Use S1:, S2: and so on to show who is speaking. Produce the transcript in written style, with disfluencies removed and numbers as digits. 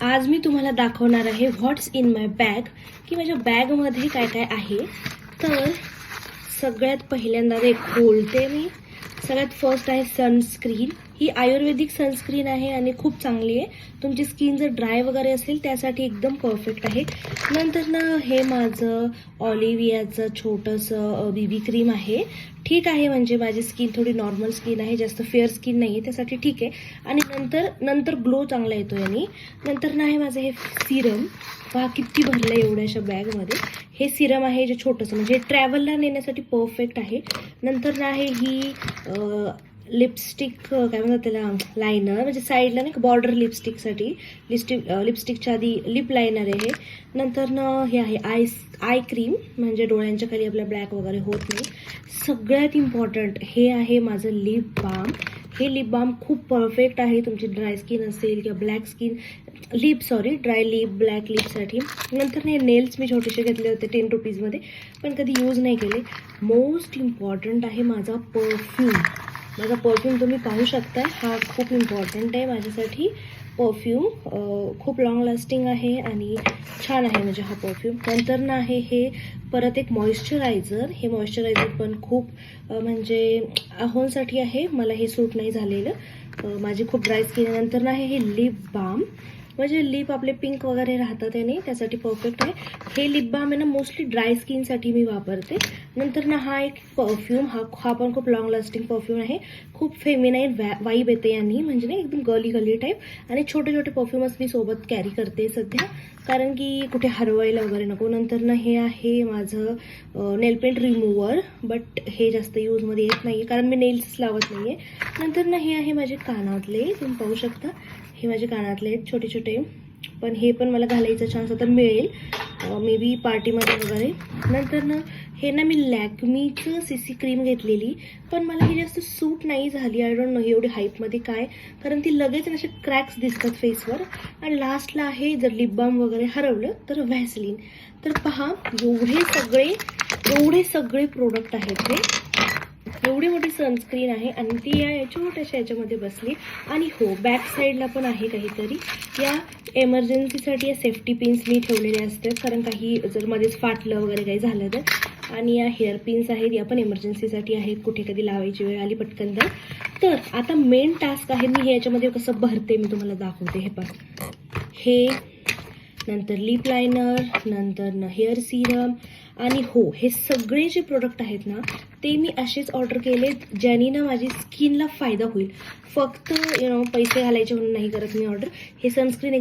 S1: आज मी तुम्हाला दाखवणार आहे व्हॉट्स इन माय बॅग, की माझ्या बॅगमध्ये काय काय आहे. तर सगळ्यात पहिल्यांदा ते खोलते मी. सगळ्यात फर्स्ट आहे सनस्क्रीन. ही आयुर्वेदिक सनस्क्रीन आहे आणि खूप चांगली आहे. तुमची स्किन जर ड्राय वगैरे असेल त्यासाठी एकदम परफेक्ट आहे. नंतर ना हे माझं ऑलिव्हियाचं छोटंसं बीबी क्रीम आहे. ठीक आहे, म्हणजे माझी स्किन थोडी नॉर्मल स्किन आहे, जास्त फेअर स्किन नाही आहे, त्यासाठी ठीक आहे. आणि नंतर ग्लो चांगला येतो याने. नंतर ना आहे माझं हे सिरम. पहा किती भरलं एवढ्याशा बॅगमध्ये. हे सिरम आहे जे छोटंसं, म्हणजे ट्रॅव्हलला नेण्यासाठी परफेक्ट आहे. नंतर ना आहे ही लिपस्टिक, काय म्हणतात त्याला, लायनर, म्हणजे साईडला नाही का बॉर्डर लिपस्टिकसाठी. लिपस्टिकच्या आधी लिप लायनर आहे. नंतर ना हे आहे आय क्रीम, म्हणजे डोळ्यांच्या खाली आपल्या ब्लॅक वगैरे होत नाही. सगळ्यात इम्पॉर्टंट हे आहे माझं लिप बाम. हे लिप बाम खूप परफेक्ट आहे तुमची ड्राय स्किन असेल किंवा black skin, dry lip, black लिपसाठी. नंतर हे नेल्स मी छोटेसे घेतले होते 10 रुपीजमध्ये, पण कधी यूज नाही केले. मोस्ट इम्पॉर्टंट आहे माझा परफ्यूम. माझा परफ्यूम तुम्ही पाहू शकता, हा खूप इम्पॉर्टंट आहे माझ्यासाठी. परफ्यूम खूप लॉंग लास्टिंग आहे आणि छान आहे म्हणजे हा परफ्यूम. नंतर ना आहे हे परत एक मॉइश्चरायझर. हे मॉइश्चरायझर पण खूप म्हणजे अहोंसाठी आहे, मला हे सूट नाही झालेलं, माझी खूप ड्राय स्किन आहे. नंतर ना आहे हे लिप बाम, म्हणजे लिप आपले पिंक वगैरे राहतात याने, त्यासाठी परफेक्ट आहे. हे लिप बाम आहे ना मोस्टली ड्राय स्किनसाठी मी वापरते. नंतर ना हा एक परफ्यूम, हा पण खूप लॉंग लास्टिंग परफ्यूम आहे. खूप फेमिनाईन वाईब येते यांनी, म्हणजे नाही एकदम गर्ली टाईप. आणि छोटे छोटे परफ्यूमच मी सोबत कॅरी करते सध्या, कारण की कुठे हरवायला वगैरे नको. नंतर ना हे आहे माझं नेल पेंट रिमूव्हर, बट हे जास्त यूजमध्ये येत नाही कारण मी नेल्स लावत नाही आहे. नंतर ना हे आहे माझे कानातले, तुम्ही पाहू शकता, हे माझे कानातले आहेत छोटे छोटे, पण हे पण मला घालायचा चान्स आता मिळेल मे बी पार्टीमध्ये वगैरे. नंतर ना हे ना मी लॅक्मीचं सीसी क्रीम घेतलेली, पण मला ही जास्त सूट नाही झाली. आय डोंट नो एवढी हाईपमध्ये काय, कारण ती लगेच असे क्रॅक्स दिसतात फेसवर. आणि लास्टला आहे जर लिप बाम वगैरे हरवलं तर व्हॅसलीन. तर पहा एवढे सगळे प्रोडक्ट आहेत हे. एवढी मोठी सनस्क्रीन आहे आणि ती या छोट्याशा याच्यामध्ये बसली. आणि हो, बॅक साईडला पण आहे काहीतरी. या एमर्जन्सीसाठी या सेफ्टी पिन्स मी ठेवलेले असतात, कारण काही जर मध्येच फाटलं वगैरे काही झालं तर. आणि या हेअर पिन्स आहेत, या पण एमर्जन्सीसाठी आहेत, कुठे कधी लावायची वेळ आली पटकन तर. आता मेन टास्क आहे, मी हे याच्यामध्ये कसं भरते मी तुम्हाला दाखवते. हे पण हे, नंतर लिप लायनर, नंतर ना हेअर सिरम. आणि हो, हे सगळे जे प्रोडक्ट आहेत ना ते मी असेच ऑर्डर केलेत ज्यानी ना माझी स्किनला फायदा होईल. फक्त पैसे घालायचे म्हणून नाही करत मी ऑर्डर. हे सनस्क्रीन